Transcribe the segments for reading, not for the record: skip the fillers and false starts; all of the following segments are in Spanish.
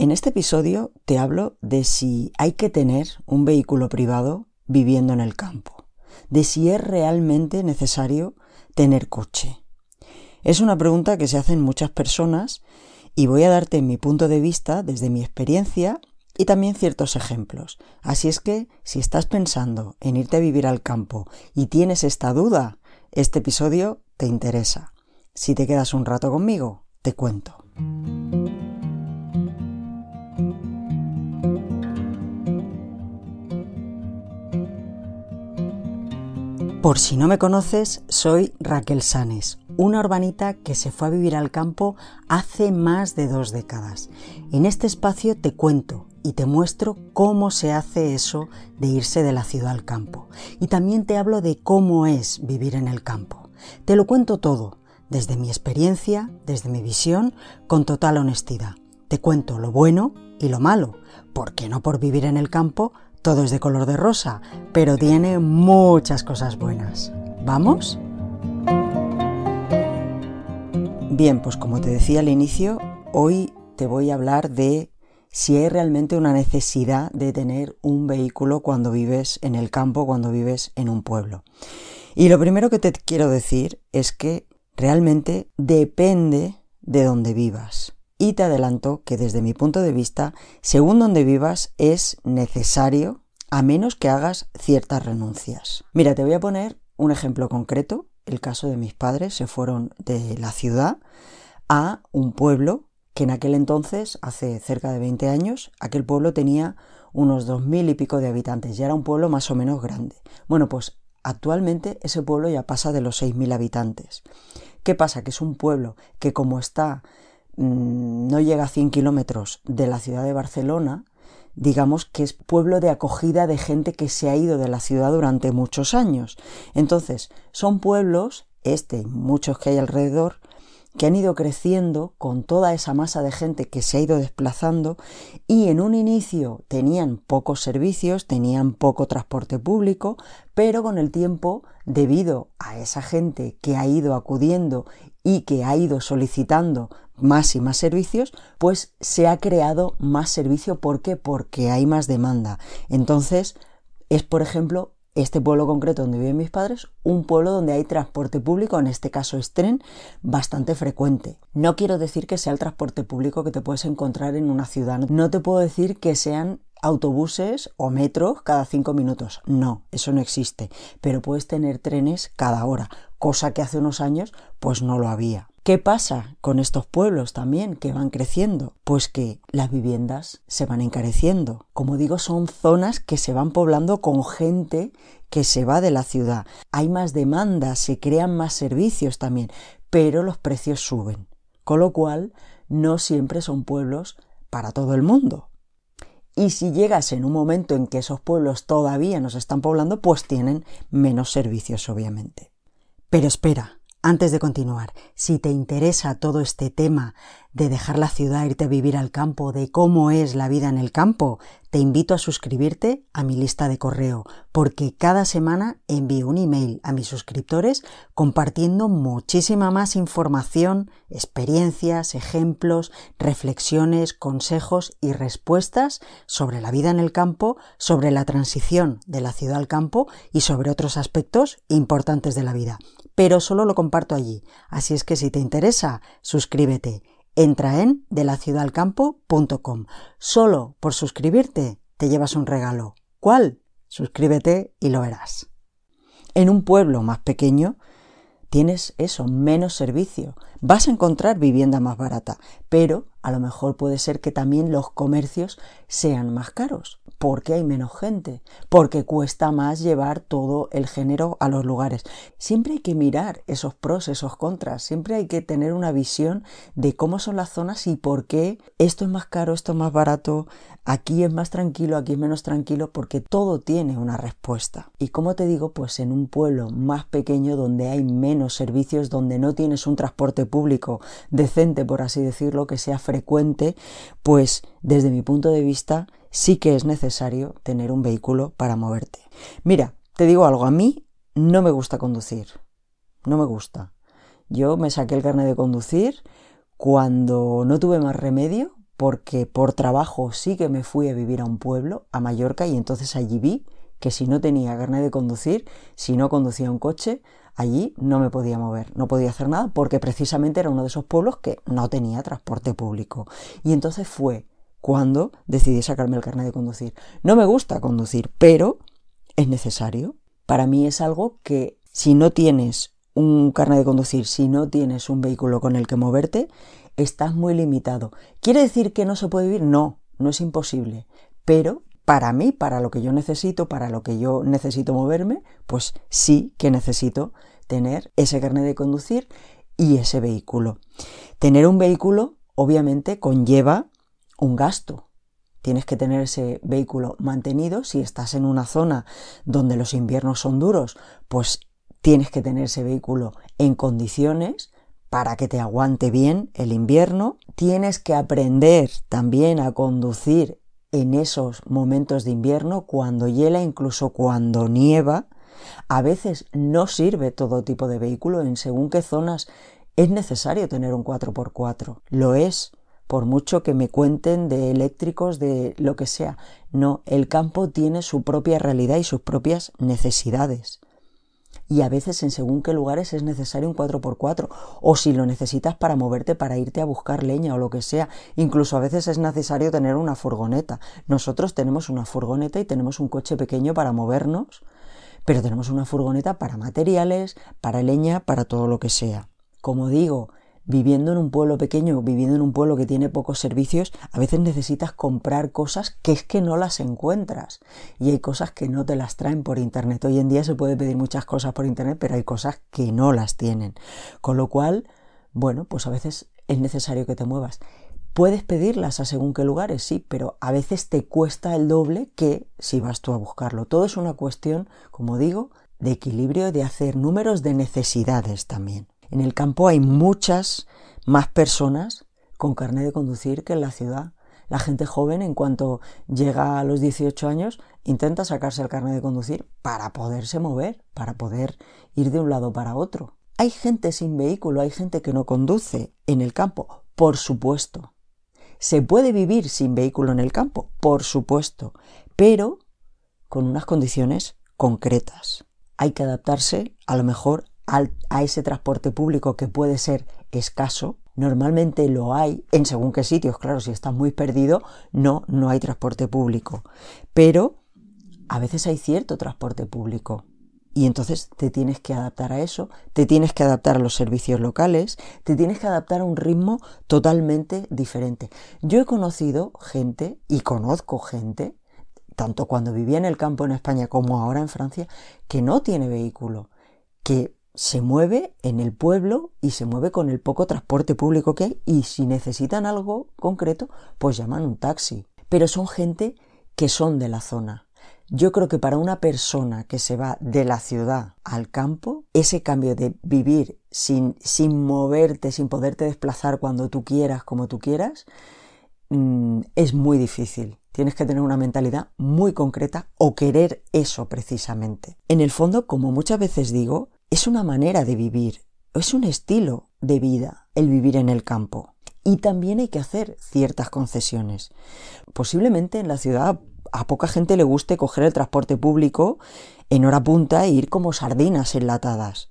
En este episodio te hablo de si hay que tener un vehículo privado viviendo en el campo, de si es realmente necesario tener coche. Es una pregunta que se hacen muchas personas y voy a darte mi punto de vista desde mi experiencia y también ciertos ejemplos. Así es que si estás pensando en irte a vivir al campo y tienes esta duda, este episodio te interesa. Si te quedas un rato conmigo, te cuento. Por si no me conoces, soy Raquel Sanes, una urbanita que se fue a vivir al campo hace más de 2 décadas. En este espacio te cuento y te muestro cómo se hace eso de irse de la ciudad al campo. Y también te hablo de cómo es vivir en el campo. Te lo cuento todo, desde mi experiencia, desde mi visión, con total honestidad. Te cuento lo bueno y lo malo, porque no por vivir en el campo todo es de color de rosa, pero tiene muchas cosas buenas. ¿Vamos? Bien, pues como te decía al inicio, hoy te voy a hablar de si hay realmente una necesidad de tener un vehículo cuando vives en el campo, cuando vives en un pueblo. Y lo primero que te quiero decir es que realmente depende de dónde vivas. Y te adelanto que desde mi punto de vista, según donde vivas, es necesario, a menos que hagas ciertas renuncias. Mira, te voy a poner un ejemplo concreto. El caso de mis padres se fueron de la ciudad a un pueblo que en aquel entonces, hace cerca de 20 años, aquel pueblo tenía unos 2000 y pico de habitantes. Ya era un pueblo más o menos grande. Bueno, pues actualmente ese pueblo ya pasa de los 6000 habitantes. ¿Qué pasa? Que es un pueblo que como está no llega a 100 kilómetros de la ciudad de Barcelona, digamos que es pueblo de acogida de gente que se ha ido de la ciudad durante muchos años. Entonces, son pueblos, muchos que hay alrededor, que han ido creciendo con toda esa masa de gente que se ha ido desplazando y en un inicio tenían pocos servicios, tenían poco transporte público, pero con el tiempo, debido a esa gente que ha ido acudiendo y que ha ido solicitando más y más servicios, pues se ha creado más servicio. ¿Por qué? Porque hay más demanda. Entonces, es por ejemplo, este pueblo concreto donde viven mis padres, un pueblo donde hay transporte público, en este caso es tren, bastante frecuente. No quiero decir que sea el transporte público que te puedes encontrar en una ciudad. No te puedo decir que sean autobuses o metros cada 5 minutos. No, eso no existe. Pero puedes tener trenes cada hora, cosa que hace unos años pues no lo había. ¿Qué pasa con estos pueblos también que van creciendo? Pues que las viviendas se van encareciendo. Como digo, son zonas que se van poblando con gente que se va de la ciudad. Hay más demanda, se crean más servicios también, pero los precios suben. Con lo cual, no siempre son pueblos para todo el mundo. Y si llegas en un momento en que esos pueblos todavía no se están poblando, pues tienen menos servicios, obviamente. Pero espera. Antes de continuar, si te interesa todo este tema de dejar la ciudad, irte a vivir al campo, de cómo es la vida en el campo, te invito a suscribirte a mi lista de correo, porque cada semana envío un email a mis suscriptores compartiendo muchísima más información, experiencias, ejemplos, reflexiones, consejos y respuestas sobre la vida en el campo, sobre la transición de la ciudad al campo y sobre otros aspectos importantes de la vida. Pero solo lo comparto allí, así es que si te interesa, suscríbete. Entra en delaciudadalcampo.com. Solo por suscribirte te llevas un regalo. ¿Cuál? Suscríbete y lo verás. En un pueblo más pequeño tienes menos servicio. Vas a encontrar vivienda más barata, pero a lo mejor puede ser que también los comercios sean más caros, porque hay menos gente, porque cuesta más llevar todo el género a los lugares. Siempre hay que mirar esos pros, esos contras, siempre hay que tener una visión de cómo son las zonas y por qué esto es más caro, esto es más barato, aquí es más tranquilo, aquí es menos tranquilo, porque todo tiene una respuesta. Y como te digo, pues en un pueblo más pequeño donde hay menos servicios, donde no tienes un transporte público decente, por así decirlo, que sea frecuente, pues desde mi punto de vista sí que es necesario tener un vehículo para moverte. Mira, te digo algo, a mí no me gusta conducir, no me gusta. Yo me saqué el carnet de conducir cuando no tuve más remedio porque por trabajo sí que me fui a vivir a un pueblo, a Mallorca, y entonces allí vi que si no tenía carnet de conducir, si no conducía un coche, allí no me podía mover, no podía hacer nada, porque precisamente era uno de esos pueblos que no tenía transporte público. Y entonces fue cuando decidí sacarme el carnet de conducir. No me gusta conducir, pero es necesario. Para mí es algo que si no tienes un carnet de conducir, si no tienes un vehículo con el que moverte, estás muy limitado. ¿Quiere decir que no se puede vivir? No, no es imposible. Pero para mí, para lo que yo necesito moverme, pues sí que necesito tener ese carnet de conducir y ese vehículo. Tener un vehículo, obviamente, conlleva un gasto. Tienes que tener ese vehículo mantenido. Si estás en una zona donde los inviernos son duros, pues tienes que tener ese vehículo en condiciones para que te aguante bien el invierno. Tienes que aprender también a conducir en esos momentos de invierno, cuando hiela, incluso cuando nieva. A veces no sirve todo tipo de vehículo, en según qué zonas es necesario tener un 4x4. Lo es, por mucho que me cuenten de eléctricos, de lo que sea. No, el campo tiene su propia realidad y sus propias necesidades. Y a veces en según qué lugares es necesario un 4x4, o si lo necesitas para moverte, para irte a buscar leña o lo que sea. Incluso a veces es necesario tener una furgoneta. Nosotros tenemos una furgoneta y tenemos un coche pequeño para movernos, pero tenemos una furgoneta para materiales, para leña, para todo lo que sea. Como digo, viviendo en un pueblo pequeño, viviendo en un pueblo que tiene pocos servicios, a veces necesitas comprar cosas que es que no las encuentras. Y hay cosas que no te las traen por internet. Hoy en día se puede pedir muchas cosas por internet, pero hay cosas que no las tienen. Con lo cual, bueno, pues a veces es necesario que te muevas. Puedes pedirlas a según qué lugares, sí, pero a veces te cuesta el doble que si vas tú a buscarlo. Todo es una cuestión, como digo, de equilibrio, de hacer números, de necesidades también. En el campo hay muchas más personas con carnet de conducir que en la ciudad. La gente joven, en cuanto llega a los 18 años, intenta sacarse el carnet de conducir para poderse mover, para poder ir de un lado para otro. Hay gente sin vehículo, hay gente que no conduce en el campo, por supuesto. ¿Se puede vivir sin vehículo en el campo? Por supuesto, pero con unas condiciones concretas. Hay que adaptarse, a lo mejor, a ese transporte público que puede ser escaso. Normalmente lo hay en según qué sitios, claro, si estás muy perdido, no hay transporte público. Pero a veces hay cierto transporte público. Y entonces te tienes que adaptar a eso, te tienes que adaptar a los servicios locales, te tienes que adaptar a un ritmo totalmente diferente. Yo he conocido gente, y conozco gente, tanto cuando vivía en el campo en España como ahora en Francia, que no tiene vehículo, que se mueve en el pueblo y se mueve con el poco transporte público que hay, y si necesitan algo concreto, pues llaman un taxi. Pero son gente que son de la zona. Yo creo que para una persona que se va de la ciudad al campo, ese cambio de vivir sin moverte, sin poderte desplazar cuando tú quieras, como tú quieras, es muy difícil. Tienes que tener una mentalidad muy concreta o querer eso precisamente. En el fondo, como muchas veces digo, es una manera de vivir, es un estilo de vida el vivir en el campo. Y también hay que hacer ciertas concesiones. Posiblemente en la ciudad a poca gente le guste coger el transporte público en hora punta e ir como sardinas enlatadas.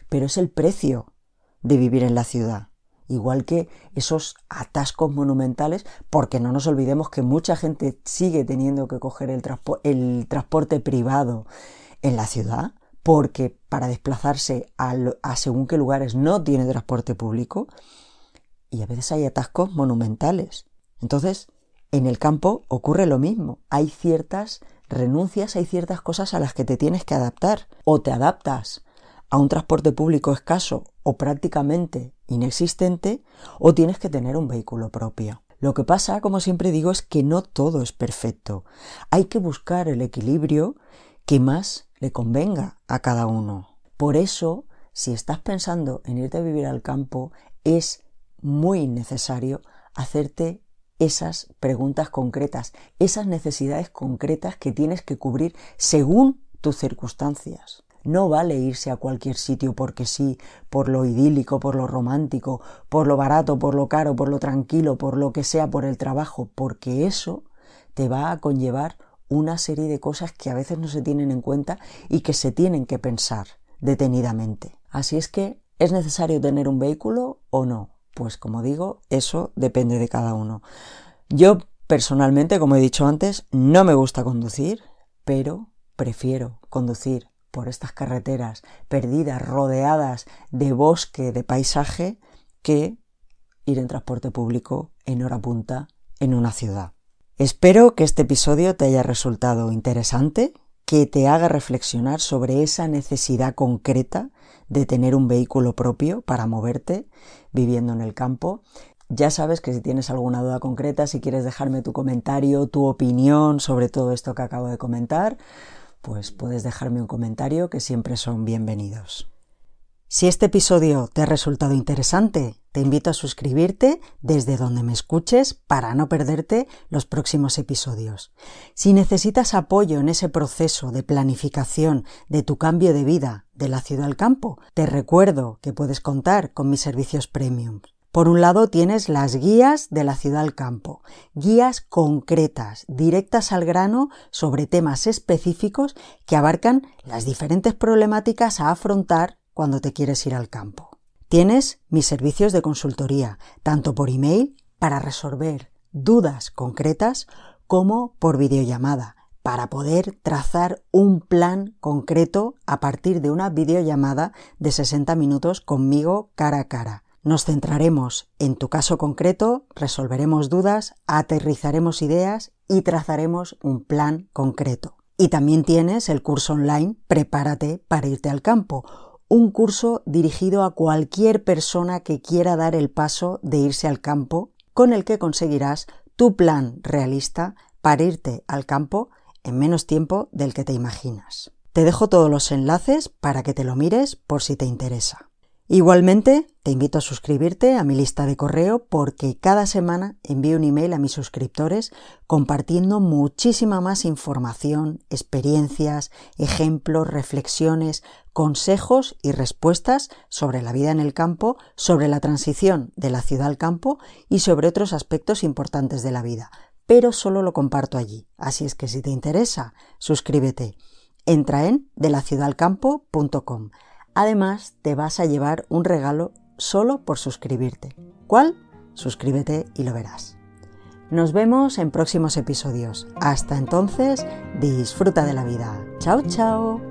Pero es el precio de vivir en la ciudad. Igual que esos atascos monumentales, porque no nos olvidemos que mucha gente sigue teniendo que coger el transporte privado en la ciudad, porque para desplazarse a según qué lugares no tiene transporte público, y a veces hay atascos monumentales. Entonces, en el campo ocurre lo mismo. Hay ciertas renuncias, hay ciertas cosas a las que te tienes que adaptar. O te adaptas a un transporte público escaso o prácticamente inexistente, o tienes que tener un vehículo propio. Lo que pasa, como siempre digo, es que no todo es perfecto. Hay que buscar el equilibrio que más le convenga a cada uno. Por eso, si estás pensando en irte a vivir al campo, es muy necesario hacerte esas preguntas concretas, esas necesidades concretas que tienes que cubrir según tus circunstancias. No vale irse a cualquier sitio porque sí, por lo idílico, por lo romántico, por lo barato, por lo caro, por lo tranquilo, por lo que sea, por el trabajo, porque eso te va a conllevar una serie de cosas que a veces no se tienen en cuenta y que se tienen que pensar detenidamente. Así es que, ¿es necesario tener un vehículo o no? Pues como digo, eso depende de cada uno. Yo personalmente, como he dicho antes, no me gusta conducir, pero prefiero conducir por estas carreteras perdidas, rodeadas de bosque, de paisaje, que ir en transporte público en hora punta en una ciudad. Espero que este episodio te haya resultado interesante, que te haga reflexionar sobre esa necesidad concreta de tener un vehículo propio para moverte viviendo en el campo. Ya sabes que si tienes alguna duda concreta, si quieres dejarme tu comentario, tu opinión sobre todo esto que acabo de comentar, pues puedes dejarme un comentario, que siempre son bienvenidos. Si este episodio te ha resultado interesante, te invito a suscribirte desde donde me escuches para no perderte los próximos episodios. Si necesitas apoyo en ese proceso de planificación de tu cambio de vida de la ciudad al campo, te recuerdo que puedes contar con mis servicios premium. Por un lado tienes las guías de la ciudad al campo, guías concretas, directas al grano sobre temas específicos que abarcan las diferentes problemáticas a afrontar cuando te quieres ir al campo. Tienes mis servicios de consultoría, tanto por email para resolver dudas concretas como por videollamada, para poder trazar un plan concreto a partir de una videollamada de 60 minutos conmigo cara a cara. Nos centraremos en tu caso concreto, resolveremos dudas, aterrizaremos ideas y trazaremos un plan concreto. Y también tienes el curso online Prepárate para irte al campo, un curso dirigido a cualquier persona que quiera dar el paso de irse al campo, con el que conseguirás tu plan realista para irte al campo en menos tiempo del que te imaginas. Te dejo todos los enlaces para que te lo mires por si te interesa. Igualmente, te invito a suscribirte a mi lista de correo porque cada semana envío un email a mis suscriptores compartiendo muchísima más información, experiencias, ejemplos, reflexiones, consejos y respuestas sobre la vida en el campo, sobre la transición de la ciudad al campo y sobre otros aspectos importantes de la vida. Pero solo lo comparto allí, así es que si te interesa, suscríbete. Entra en delaciudadalcampo.com. Además, te vas a llevar un regalo solo por suscribirte. ¿Cuál? Suscríbete y lo verás. Nos vemos en próximos episodios. Hasta entonces, disfruta de la vida. ¡Chao, chao!